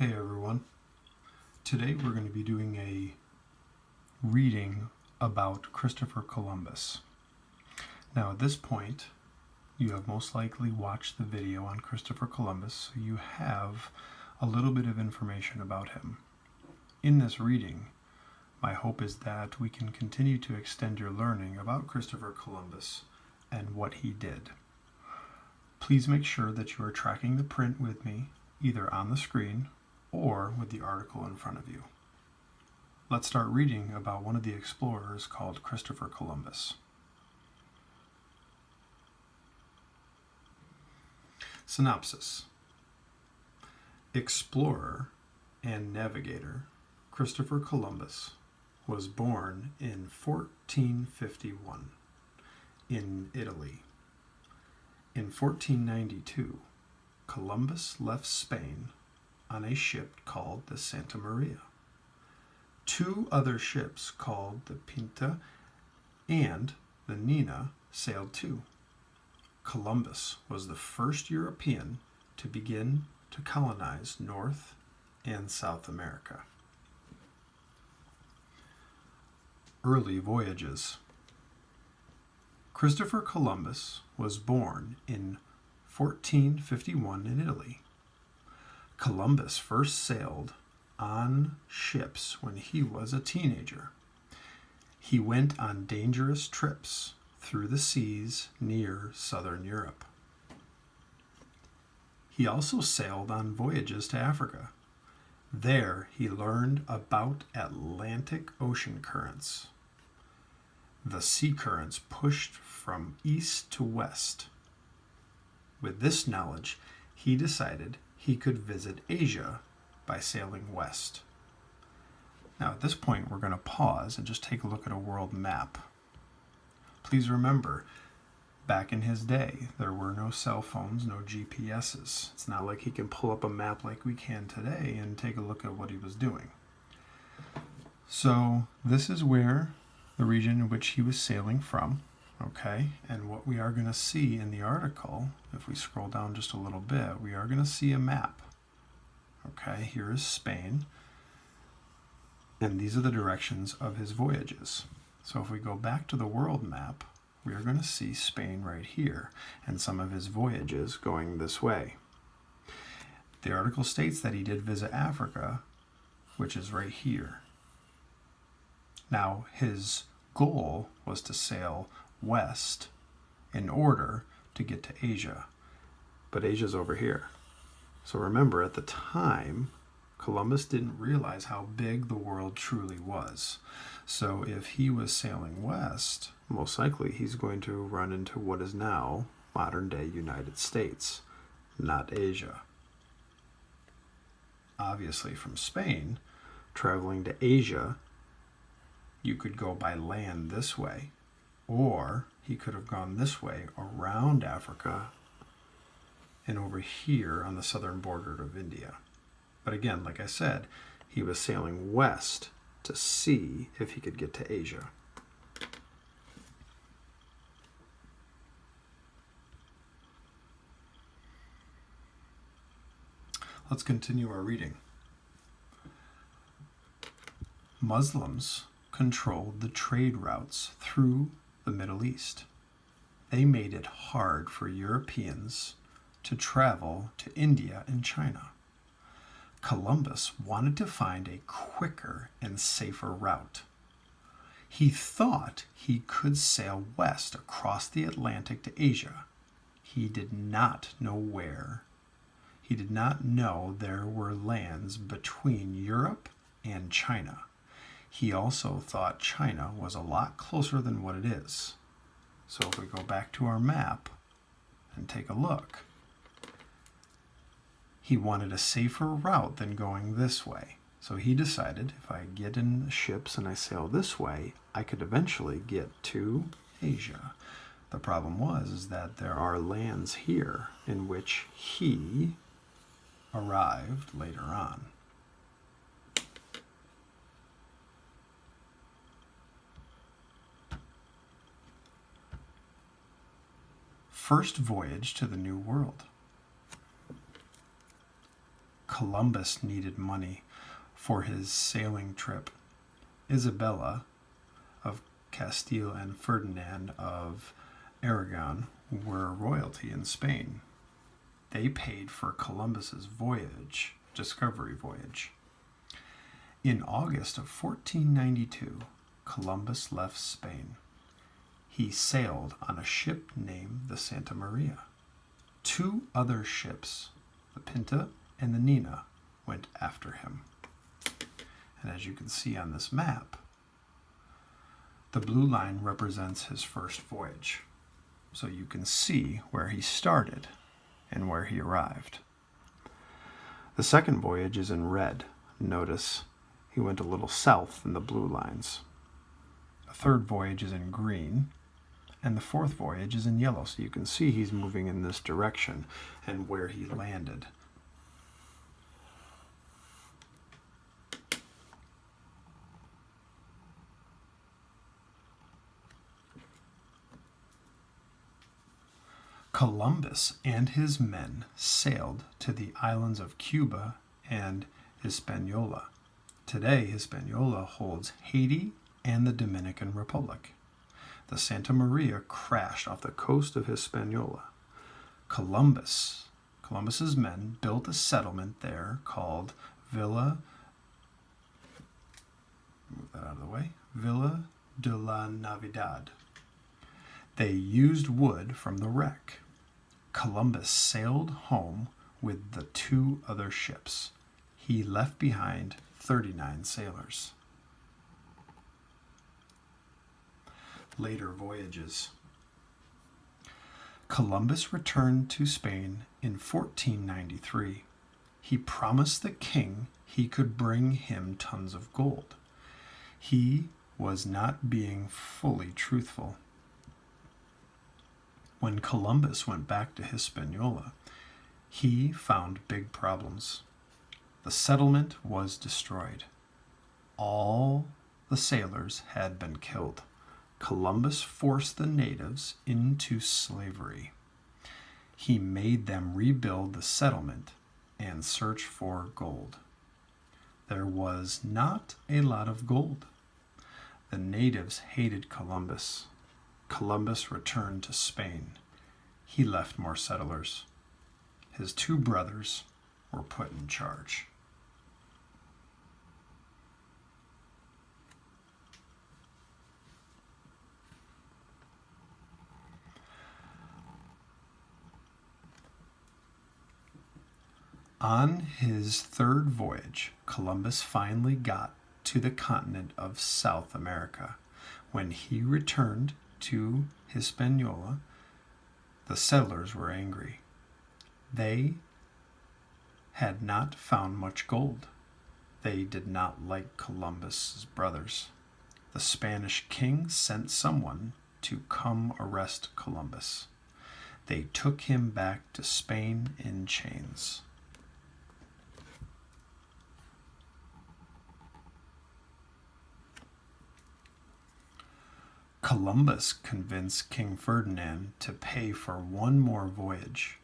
Hey everyone. Today we're going to be doing a reading about Christopher Columbus. Now at this point, you have most likely watched the video on Christopher Columbus, so you have a little bit of information about him. In this reading, my hope is that we can continue to extend your learning about Christopher Columbus and what he did. Please make sure that you are tracking the print with me, either on the screen or with the article in front of you. Let's start reading about one of the explorers called Christopher Columbus. Synopsis. Explorer and navigator Christopher Columbus was born in 1451 in Italy. In 1492, Columbus left Spain on a ship called the Santa Maria. Two other ships called the Pinta and the Nina sailed too. Columbus was the first European to begin to colonize North and South America. Early voyages. Christopher Columbus was born in 1451 in Italy. Columbus first sailed on ships when he was a teenager. He went on dangerous trips through the seas near southern Europe. He also sailed on voyages to Africa. There he learned about Atlantic Ocean currents. The sea currents pushed from east to west. With this knowledge, he decided he could visit Asia by sailing west. Now at this point we're going to pause and just take a look at a world map. Please remember, back in his day, there were no cell phones, no GPSs. It's not like he can pull up a map like we can today and take a look at what he was doing. So this is where the region in which he was sailing from, okay? And what we are going to see in the article, if we scroll down just a little bit, we are going to see a map. Okay, here is Spain. And these are the directions of his voyages. So if we go back to the world map, we are going to see Spain right here and some of his voyages going this way. The article states that he did visit Africa, which is right here. Now, his goal was to sail west in order to get to Asia, but Asia's over here. So remember, at the time, Columbus didn't realize how big the world truly was. So if he was sailing west, most likely he's going to run into what is now modern-day United States, not Asia. Obviously, from Spain, traveling to Asia, you could go by land this way, or he could have gone this way around Africa and over here on the southern border of India. But again, like I said, he was sailing west to see if he could get to Asia. Let's continue our reading. Muslims controlled the trade routes through the Middle East. They made it hard for Europeans to travel to India and China. Columbus wanted to find a quicker and safer route. He thought he could sail west across the Atlantic to Asia. He did not know where. He did not know there were lands between Europe and China. He also thought China was a lot closer than what it is. So if we go back to our map and take a look, he wanted a safer route than going this way. So he decided if I get in the ships and I sail this way, I could eventually get to Asia. The problem was that there are lands here in which he arrived later on. First voyage to the New World. Columbus needed money for his sailing trip. Isabella of Castile and Ferdinand of Aragon were royalty in Spain. They paid for Columbus's discovery voyage. In August of 1492, Columbus left Spain. He sailed on a ship named the Santa Maria. 2 other ships, the Pinta and the Nina, went after him. And as you can see on this map, the blue line represents his first voyage. So you can see where he started and where he arrived. The second voyage is in red. Notice he went a little south in the blue lines. The third voyage is in green, and the fourth voyage is in yellow. So you can see he's moving in this direction and where he landed. Columbus and his men sailed to the islands of Cuba and Hispaniola. Today, Hispaniola holds Haiti and the Dominican Republic. The Santa Maria crashed off the coast of Hispaniola. Columbus's men built a settlement there called Villa de la Navidad. They used wood from the wreck. Columbus sailed home with the 2 other ships. He left behind 39 sailors. Later voyages. Columbus returned to Spain in 1493. He promised the king he could bring him tons of gold. He was not being fully truthful. When Columbus went back to Hispaniola, he found big problems. The settlement was destroyed. All the sailors had been killed. Columbus forced the natives into slavery. He made them rebuild the settlement and search for gold. There was not a lot of gold. The natives hated Columbus. Columbus returned to Spain. He left more settlers. His 2 brothers were put in charge. On his 3rd voyage, Columbus finally got to the continent of South America. When he returned to Hispaniola, the settlers were angry. They had not found much gold. They did not like Columbus's brothers. The Spanish king sent someone to come arrest Columbus. They took him back to Spain in chains. Columbus convinced King Ferdinand to pay for one more voyage.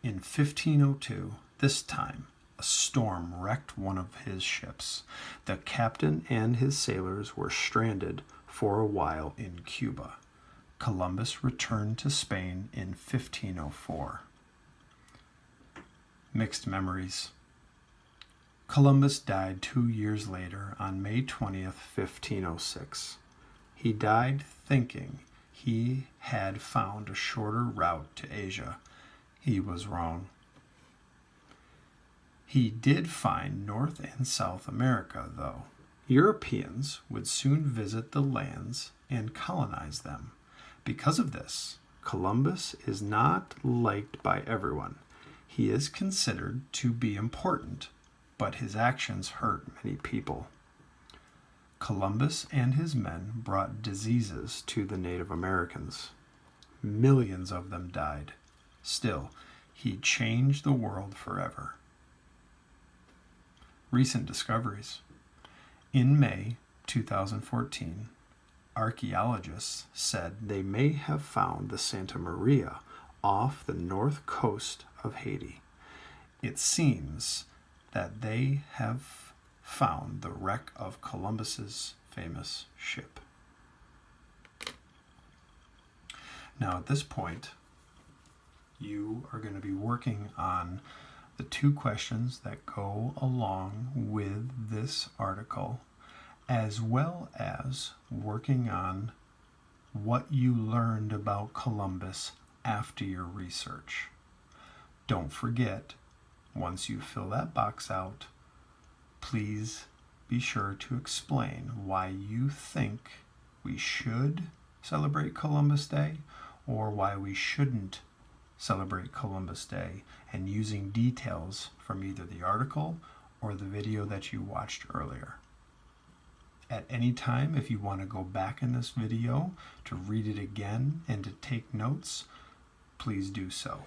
In 1502, this time, a storm wrecked one of his ships. The captain and his sailors were stranded for a while in Cuba. Columbus returned to Spain in 1504. Mixed memories. Columbus died 2 years later on May 20th, 1506. He died thinking he had found a shorter route to Asia. He was wrong. He did find North and South America, though. Europeans would soon visit the lands and colonize them. Because of this, Columbus is not liked by everyone. He is considered to be important, but his actions hurt many people. Columbus and his men brought diseases to the Native Americans. Millions of them died. Still, he changed the world forever. Recent discoveries. In May 2014, archaeologists said they may have found the Santa Maria off the north coast of Haiti. It seems that they have found the wreck of Columbus's famous ship. Now at this point, you are going to be working on the 2 questions that go along with this article, as well as working on what you learned about Columbus after your research. Don't forget, once you fill that box out, please be sure to explain why you think we should celebrate Columbus Day or why we shouldn't celebrate Columbus Day, and using details from either the article or the video that you watched earlier. At any time, if you want to go back in this video to read it again and to take notes, please do so.